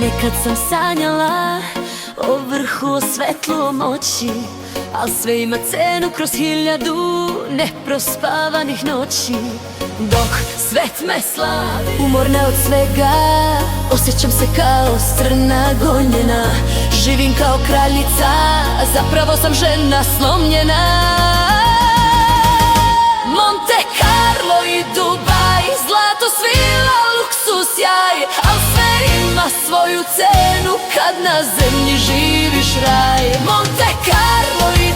Nekad sam sanjala o vrhu svetlo moći, al sve ima cenu kroz 1000 neprospavanih noći. Dok svet me slavi, umorna od svega, osjećam se kao strna gonjena. Živim kao kraljica, a zapravo sam žena slomljena. Monte Carlo i Dubai, zlato svila, luksus jaj, al sve ima svoju cenu kad na zemlji živiš raj. Monte Carlo i